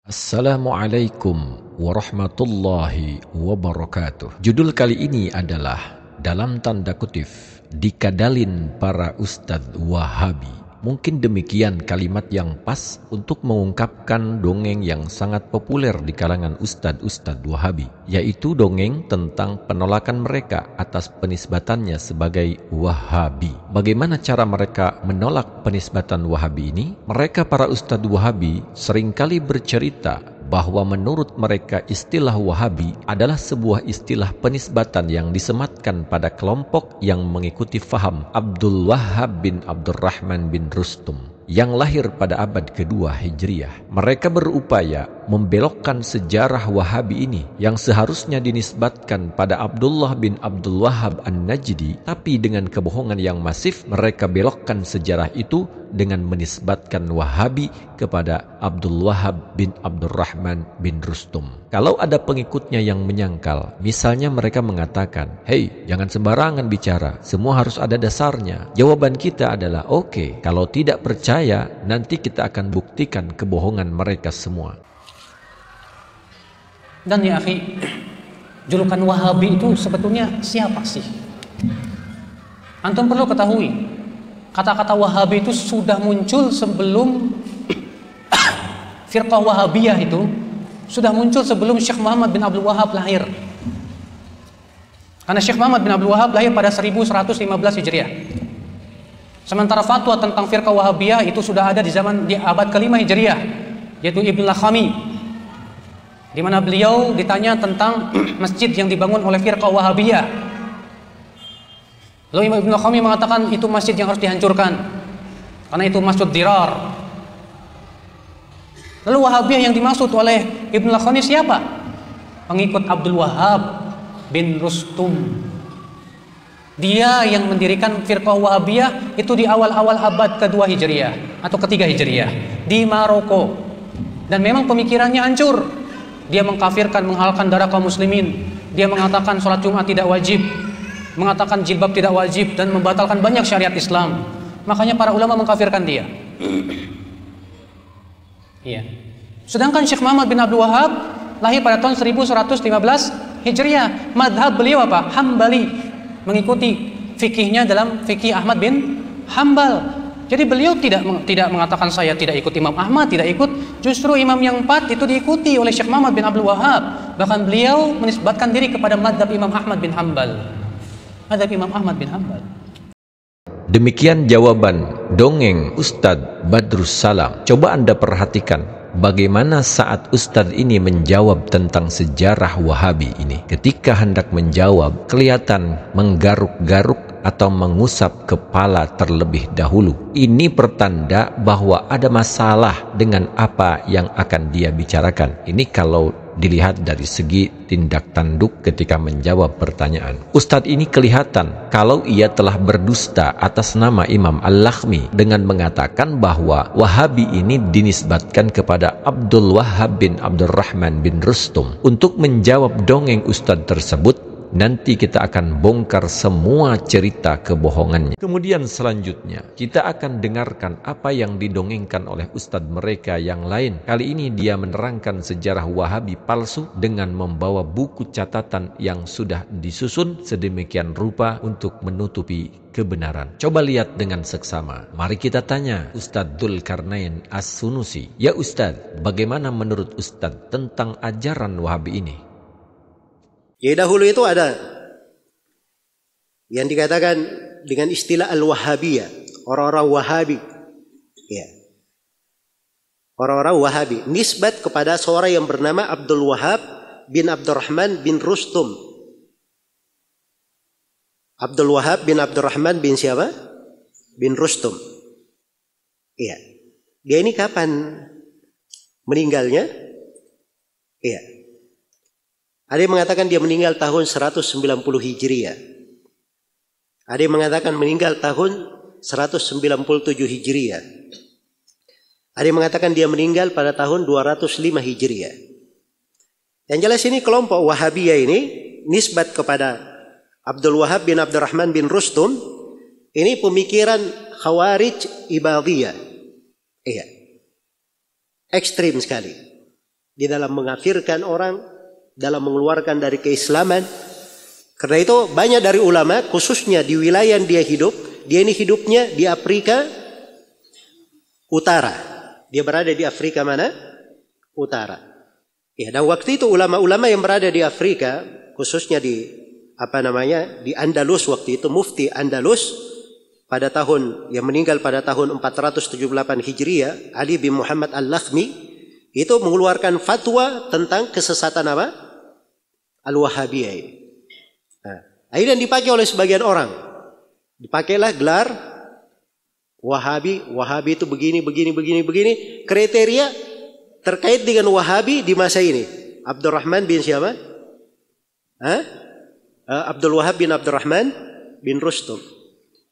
Assalamualaikum warahmatullahi wabarakatuh. Judul kali ini adalah dalam tanda kutip dikadalin para ustadz Wahabi. Mungkin demikian kalimat yang pas untuk mengungkapkan dongeng yang sangat populer di kalangan ustadz-ustadz Wahabi, yaitu dongeng tentang penolakan mereka atas penisbatannya sebagai Wahabi. Bagaimana cara mereka menolak penisbatan Wahabi ini? Mereka para ustadz Wahabi seringkali bercerita bahwa menurut mereka istilah Wahabi adalah sebuah istilah penisbatan yang disematkan pada kelompok yang mengikuti faham Abdul Wahhab bin Abdurrahman bin Rustum yang lahir pada abad kedua Hijriah. Mereka berupaya membelokkan sejarah Wahabi ini yang seharusnya dinisbatkan pada Abdullah bin Abdul Wahhab An-Najdi, tapi dengan kebohongan yang masif mereka belokkan sejarah itu dengan menisbatkan Wahabi kepada Abdul Wahhab bin Abdurrahman bin Rustum. Kalau ada pengikutnya yang menyangkal, misalnya mereka mengatakan, "Hei, jangan sembarangan bicara, semua harus ada dasarnya." Jawaban kita adalah, oke, kalau tidak percaya, nanti kita akan buktikan kebohongan mereka semua. Dan ya akhi, julukan Wahabi itu sebetulnya siapa sih? Antum perlu ketahui, kata-kata Wahabi itu sudah muncul sebelum firqah Wahabiyah itu sudah muncul sebelum Syekh Muhammad bin Abdul Wahhab lahir. Karena Syekh Muhammad bin Abdul Wahhab lahir pada 1115 Hijriah. Sementara fatwa tentang firqah Wahabiyah itu sudah ada di abad ke-5 Hijriah, yaitu Ibnu Lakhami, di mana beliau ditanya tentang masjid yang dibangun oleh firqah Wahabiyah. Lalu Ibnu Lakhami mengatakan itu masjid yang harus dihancurkan karena itu masjid dirar. Lalu Wahabiyah yang dimaksud oleh Ibnu Lakhani siapa? Pengikut Abdul Wahhab bin Rustum. Dia yang mendirikan firqah Wahabiyah itu di awal-awal abad kedua Hijriah atau ketiga Hijriah di Maroko. Dan memang pemikirannya hancur. Dia mengkafirkan, menghalalkan darah kaum muslimin. Dia mengatakan sholat Jumat tidak wajib, mengatakan jilbab tidak wajib, dan membatalkan banyak syariat Islam. Makanya para ulama mengkafirkan dia. Iya. Sedangkan Syekh Muhammad bin Abdul Wahhab lahir pada tahun 1115 Hijriah. Madhab beliau apa? Hambali, mengikuti fikihnya dalam fikih Ahmad bin Hambal. Jadi beliau tidak mengatakan saya tidak ikut Imam Ahmad, tidak ikut. Justru imam yang 4 itu diikuti oleh Syekh Muhammad bin Abdul Wahhab. Bahkan beliau menisbatkan diri kepada madhab Imam Ahmad bin Hambal. Madhab Imam Ahmad bin Hambal. Demikian jawaban dongeng Ustadz Badrus Salam. Coba Anda perhatikan bagaimana saat Ustadz ini menjawab tentang sejarah Wahabi ini. Ketika hendak menjawab, kelihatan menggaruk-garuk atau mengusap kepala terlebih dahulu. Ini pertanda bahwa ada masalah dengan apa yang akan dia bicarakan. Ini kalau dilihat dari segi tindak tanduk ketika menjawab pertanyaan. Ustadz ini kelihatan kalau ia telah berdusta atas nama Imam Al-Lakhmi dengan mengatakan bahwa Wahabi ini dinisbatkan kepada Abdul Wahhab bin Abdurrahman bin Rustum. Untuk menjawab dongeng Ustadz tersebut, nanti kita akan bongkar semua cerita kebohongannya. Kemudian selanjutnya kita akan dengarkan apa yang didongengkan oleh ustadz mereka yang lain. Kali ini dia menerangkan sejarah Wahabi palsu dengan membawa buku catatan yang sudah disusun sedemikian rupa untuk menutupi kebenaran. Coba lihat dengan seksama. Mari kita tanya Ustadz Dzulkarnain As-Sunusi. Ya Ustadz, bagaimana menurut Ustadz tentang ajaran Wahabi ini? Jadi dahulu itu ada yang dikatakan dengan istilah Al-Wahabiyah, orang-orang Wahabi. Ya. Orang-orang Wahabi nisbat kepada seorang yang bernama Abdul Wahhab bin Abdurrahman bin Rustum. Abdul Wahhab bin Abdurrahman bin siapa? Bin Rustum. Iya. Dia ini kapan meninggalnya? Iya. Ada yang mengatakan dia meninggal tahun 190 Hijriah. Ada yang mengatakan meninggal tahun 197 Hijriah. Ada yang mengatakan dia meninggal pada tahun 205 Hijriah. Yang jelas ini kelompok Wahabiyah ini nisbat kepada Abdul Wahhab bin Abdurrahman bin Rustum. Ini pemikiran Khawarij Ibadiyah. Iya. Ekstrim sekali. di dalam mengkafirkan orang, dalam mengeluarkan dari keislaman. Karena itu banyak dari ulama, khususnya di wilayah yang dia hidup, dia ini hidupnya di Afrika Utara. Dia berada di Afrika mana? Utara. Ya, dan waktu itu ulama-ulama yang berada di Afrika, khususnya di di Andalus waktu itu, mufti Andalus pada tahun yang meninggal pada tahun 478 Hijriah, Ali bin Muhammad Al-Lakhmi, itu mengeluarkan fatwa tentang kesesatan apa? Al-Wahabiyah ini. Nah, akhirnya dipakai oleh sebagian orang. Dipakailah gelar Wahabi itu begini. Kriteria terkait dengan Wahabi di masa ini. Abdurrahman bin siapa? Abdul Wahab bin Abdurrahman bin Rustum.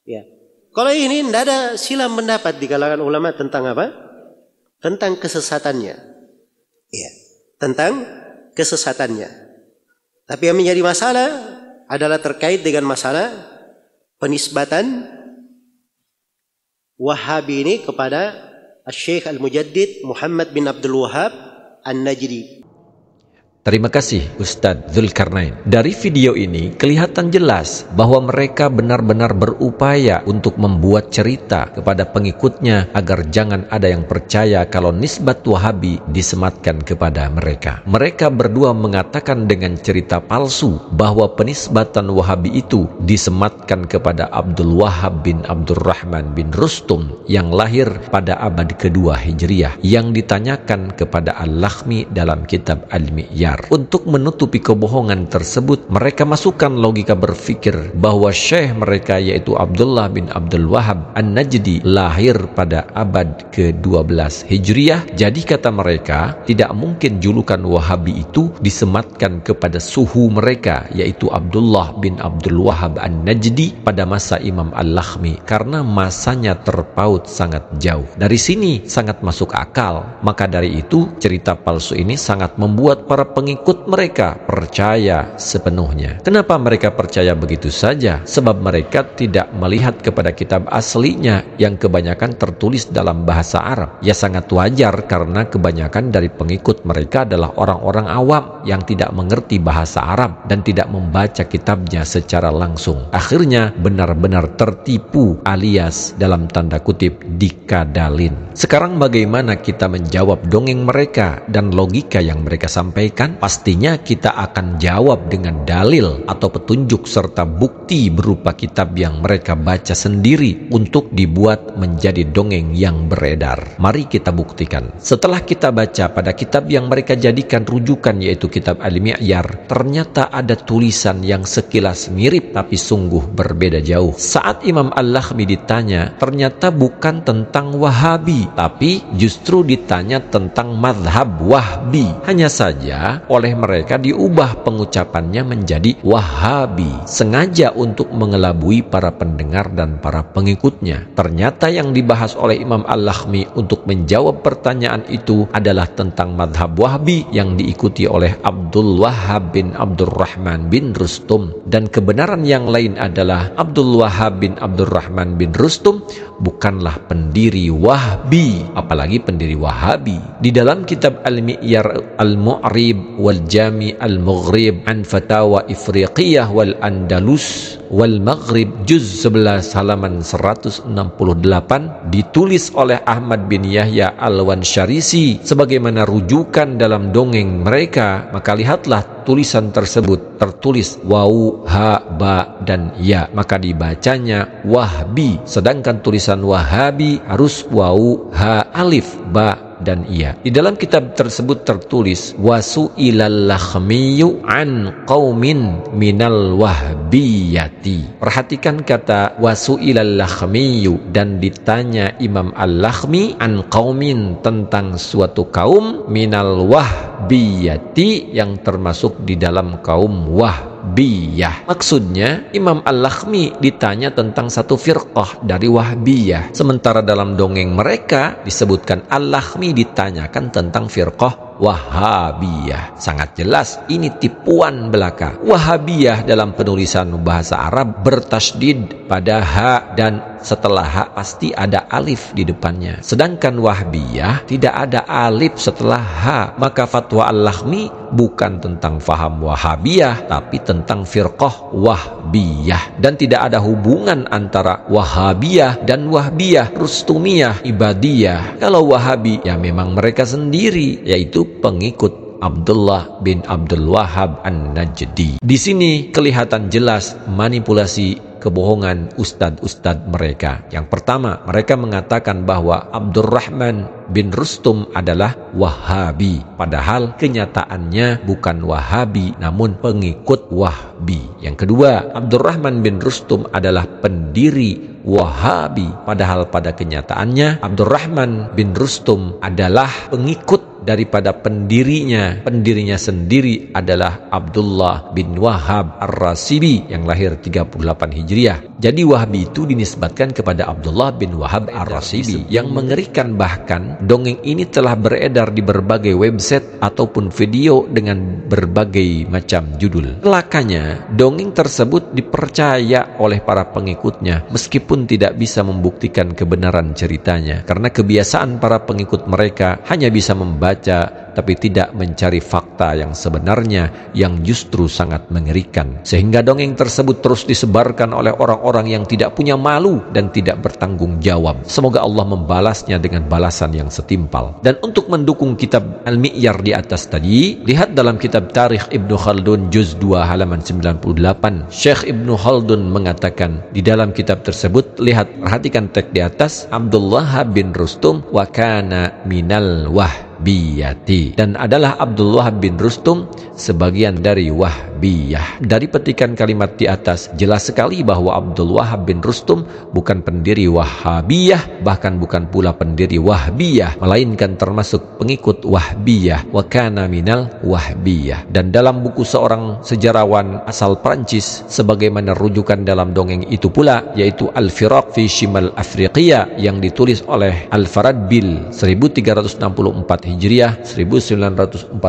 Ya. Kalau ini tidak ada silam pendapat di kalangan ulama tentang apa? Tentang kesesatannya. Ya. Tentang kesesatannya. Tapi yang menjadi masalah adalah terkait dengan masalah penisbatan Wahabi ini kepada Syekh Al-Mujaddid Muhammad bin Abdul Wahab An-Najdi. Terima kasih Ustadz Dzulkarnain. Dari video ini kelihatan jelas bahwa mereka benar-benar berupaya untuk membuat cerita kepada pengikutnya agar jangan ada yang percaya kalau nisbat Wahabi disematkan kepada mereka. Mereka berdua mengatakan dengan cerita palsu bahwa penisbatan Wahabi itu disematkan kepada Abdul Wahab bin Abdurrahman bin Rustum yang lahir pada abad kedua Hijriah, yang ditanyakan kepada Al-Lakhmi dalam kitab Al-Mi'yar. Untuk menutupi kebohongan tersebut, mereka masukkan logika berpikir bahwa syekh mereka yaitu Abdullah bin Abdul Wahab An-Najdi lahir pada abad ke-12 Hijriah. Jadi kata mereka, tidak mungkin julukan Wahabi itu disematkan kepada suhu mereka yaitu Abdullah bin Abdul Wahab An-Najdi pada masa Imam Al-Lakhmi, karena masanya terpaut sangat jauh. Dari sini sangat masuk akal. Maka dari itu cerita palsu ini sangat membuat para pengikut mereka percaya sepenuhnya. Kenapa mereka percaya begitu saja? Sebab mereka tidak melihat kepada kitab aslinya yang kebanyakan tertulis dalam bahasa Arab. Ya sangat wajar karena kebanyakan dari pengikut mereka adalah orang-orang awam yang tidak mengerti bahasa Arab dan tidak membaca kitabnya secara langsung. Akhirnya benar-benar tertipu alias dalam tanda kutip dikadalin. Sekarang bagaimana kita menjawab dongeng mereka dan logika yang mereka sampaikan? Pastinya kita akan jawab dengan dalil atau petunjuk serta bukti berupa kitab yang mereka baca sendiri untuk dibuat menjadi dongeng yang beredar. Mari kita buktikan. Setelah kita baca pada kitab yang mereka jadikan rujukan yaitu kitab Al-Mi'yar, ternyata ada tulisan yang sekilas mirip tapi sungguh berbeda jauh. Saat Imam Al-Lakhmi ditanya, ternyata bukan tentang Wahabi, tapi justru ditanya tentang madhab Wahbi. Hanya saja oleh mereka diubah pengucapannya menjadi Wahabi, sengaja untuk mengelabui para pendengar dan para pengikutnya. Ternyata yang dibahas oleh Imam Al-Lakhmi untuk menjawab pertanyaan itu adalah tentang madhab Wahbi yang diikuti oleh Abdul Wahab bin Abdurrahman bin Rustum, dan kebenaran yang lain adalah Abdul Wahab bin Abdurrahman bin Rustum bukanlah pendiri Wahbi, apalagi pendiri Wahabi. Di dalam kitab Al-Mi'yar Al-Mu'rib wal Jami Al-Mughrib an Fatawa Ifriqiyah wal Andalus wal Maghrib juz 11 halaman 168 ditulis oleh Ahmad bin Yahya Al-Wansharisi sebagaimana rujukan dalam dongeng mereka. Maka lihatlah tulisan tersebut tertulis wawu, ha, ba, dan ya, maka dibacanya Wahbi, sedangkan tulisan Wahabi harus wawu, ha, alif, ba, dan iya. Di dalam kitab tersebut tertulis wasu ilal lakhmiyu an qaumin minal wahbiyati. Perhatikan kata wasu ilal lakhmiyu, dan ditanya Imam Al-Lakhmi an qaumin, tentang suatu kaum minal wahbiyati, yang termasuk di dalam kaum Wahbiyah. Maksudnya Imam Al-Lakhmi ditanya tentang satu firqah dari Wahbiyah, sementara dalam dongeng mereka disebutkan Al-Lakhmi ditanyakan tentang firqah Wahabiyah. Sangat jelas ini tipuan belaka. Wahabiyah dalam penulisan bahasa Arab bertasydid pada ha, dan setelah ha pasti ada alif di depannya. Sedangkan Wahbiyah tidak ada alif setelah ha. Maka Fatwa Al-Lakhmi bukan tentang faham Wahabiyah, tapi tentang firqah Wahbiyah. Dan tidak ada hubungan antara Wahabiyah dan Wahbiyah, Rustumiyah, Ibadiyah. Kalau Wahabi, ya memang mereka sendiri, yaitu pengikut Abdullah bin Abdul Wahhab An-Najdi. Di sini kelihatan jelas manipulasi kebohongan ustadz-ustadz mereka. Yang pertama, mereka mengatakan bahwa Abdurrahman bin Rustum adalah Wahabi, padahal kenyataannya bukan Wahabi namun pengikut Wahbi. Yang kedua, Abdurrahman bin Rustum adalah pendiri Wahabi, padahal pada kenyataannya Abdurrahman bin Rustum adalah pengikut daripada pendirinya. Pendirinya sendiri adalah Abdullah bin Wahhab Ar-Rasibi yang lahir 38 Hijriah. Jadi Wahbi itu dinisbatkan kepada Abdullah bin Wahhab Ar-Rasibi. Yang mengerikan, bahkan dongeng ini telah beredar di berbagai website ataupun video dengan berbagai macam judul. Celakanya, dongeng tersebut dipercaya oleh para pengikutnya meskipun tidak bisa membuktikan kebenaran ceritanya, karena kebiasaan para pengikut mereka hanya bisa membaca tapi tidak mencari fakta yang sebenarnya, yang justru sangat mengerikan. Sehingga dongeng tersebut terus disebarkan oleh orang-orang yang tidak punya malu dan tidak bertanggung jawab. Semoga Allah membalasnya dengan balasan yang setimpal. Dan untuk mendukung kitab Al-Mi'yar di atas tadi, lihat dalam kitab Tarikh Ibnu Khaldun Juz 2 halaman 98. Syekh Ibnu Khaldun mengatakan di dalam kitab tersebut, lihat, perhatikan teks di atas, Abdullah bin Rustum wa kana minal Wahbiyati, dan adalah Abdullah bin Rustum sebagian dari Wahbiyah. Dari petikan kalimat di atas jelas sekali bahwa Abdullah bin Rustum bukan pendiri Wahabiyah, bahkan bukan pula pendiri Wahbiyah, melainkan termasuk pengikut Wahbiyah, wa kana minal Wahbiyah. Dan dalam buku seorang sejarawan asal Prancis, sebagaimana rujukan dalam dongeng itu pula, yaitu Al-Firaq fi Shimal Afriqiya, yang ditulis oleh Al-Faradbil 1364 Hijriah 1945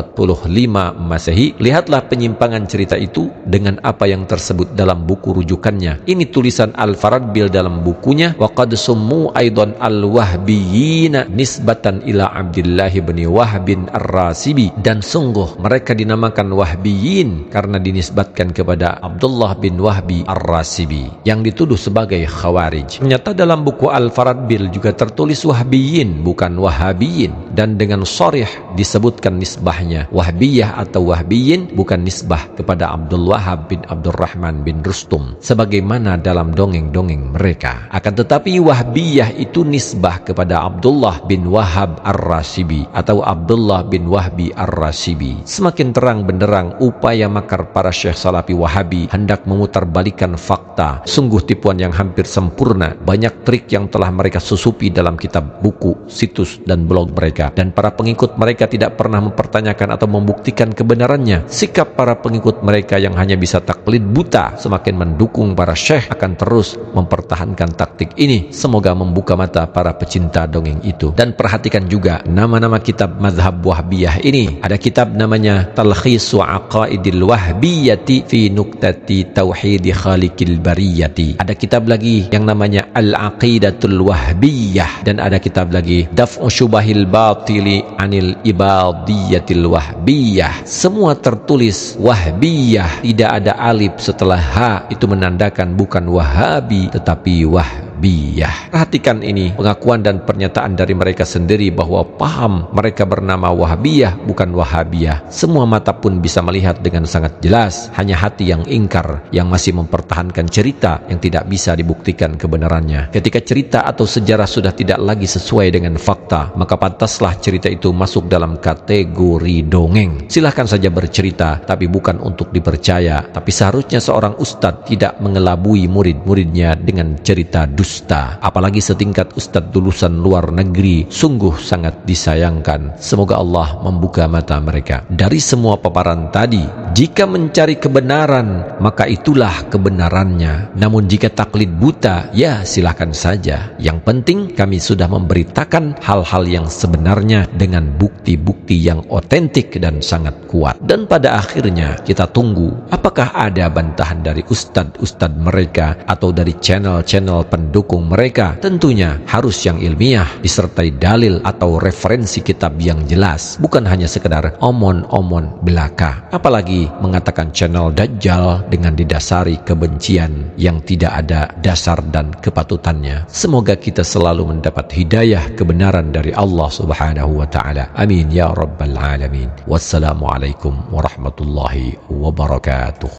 Masehi. Lihatlah penyimpangan cerita itu dengan apa yang tersebut dalam buku rujukannya. Ini tulisan Al-Faradbil dalam bukunya, wa qad summu aidan al-wahbiyina nisbatan ila Abdullah bin Wahb Ar-Rasibi, dan sungguh mereka dinamakan Wahbiyin karena dinisbatkan kepada Abdullah bin Wahbi Ar-Rasibi yang dituduh sebagai Khawarij. Ternyata dalam buku Al-Faradbil juga tertulis Wahbiyin, bukan Wahabiyin, dan dengan sharih disebutkan nisbahnya Wahbiyah atau Wahbiyin, bukan nisbah kepada Abdul Wahhab bin Abdurrahman bin Rustum sebagaimana dalam dongeng-dongeng mereka. Akan tetapi Wahbiyah itu nisbah kepada Abdullah bin Wahhab Ar-Rasibi atau Abdullah bin Wahbi Ar-Rasibi. Semakin terang benderang upaya makar para syekh salafi Wahabi hendak memutarbalikan fakta. Sungguh tipuan yang hampir sempurna. Banyak trik yang telah mereka susupi dalam kitab, buku, situs, dan blog mereka, dan para pengikut mereka tidak pernah mempertanyakan atau membuktikan kebenarannya. Sikap para pengikut mereka yang hanya bisa taklid buta semakin mendukung para syekh akan terus mempertahankan taktik ini. Semoga membuka mata para pecinta dongeng itu. Dan perhatikan juga nama-nama kitab mazhab Wahbiyah ini. Ada kitab namanya Talkhisu Aqaidil Wahbiyati fi Nuktati Tauhidi Khaliqil Bariyati. Ada kitab lagi yang namanya Al-Aqidatul Wahbiyah, dan ada kitab lagi Daf'u Syubahil Batili Anil Ibadiyatil Wahbiyah. Semua tertulis Wahbiyah, tidak ada alif setelah ha, itu menandakan bukan Wahabi tetapi Wahbiyah. Perhatikan ini pengakuan dan pernyataan dari mereka sendiri bahwa paham mereka bernama Wahbiyah bukan Wahabiyah. Semua mata pun bisa melihat dengan sangat jelas, hanya hati yang ingkar yang masih mempertahankan cerita yang tidak bisa dibuktikan kebenarannya. Ketika cerita atau sejarah sudah tidak lagi sesuai dengan fakta, maka pantaslah cerita itu masuk dalam kategori dongeng. Silahkan saja bercerita, tapi bukan untuk dipercaya. Tapi seharusnya seorang ustadz tidak mengelabui murid-muridnya dengan cerita dusta, apalagi setingkat ustadz lulusan luar negeri. Sungguh sangat disayangkan. Semoga Allah membuka mata mereka. Dari semua paparan tadi Jika mencari kebenaran, maka itulah kebenarannya. Namun jika taklid buta, ya silakan saja. Yang penting kami sudah memberitakan hal-hal yang sebenarnya dengan bukti-bukti yang otentik dan sangat kuat. Dan pada akhirnya kita tunggu apakah ada bantahan dari ustadz-ustadz mereka atau dari channel-channel pendukung mereka. Tentunya harus yang ilmiah disertai dalil atau referensi kitab yang jelas, bukan hanya sekedar omon-omon belaka. Apalagi mengatakan channel Dajjal dengan didasari kebencian yang tidak ada dasar dan kepatutannya. Semoga kita selalu mendapat hidayah kebenaran dari Allah Subhanahu wa taala. Amin ya rabbal alamin. Wassalamualaikum warahmatullahi wabarakatuh.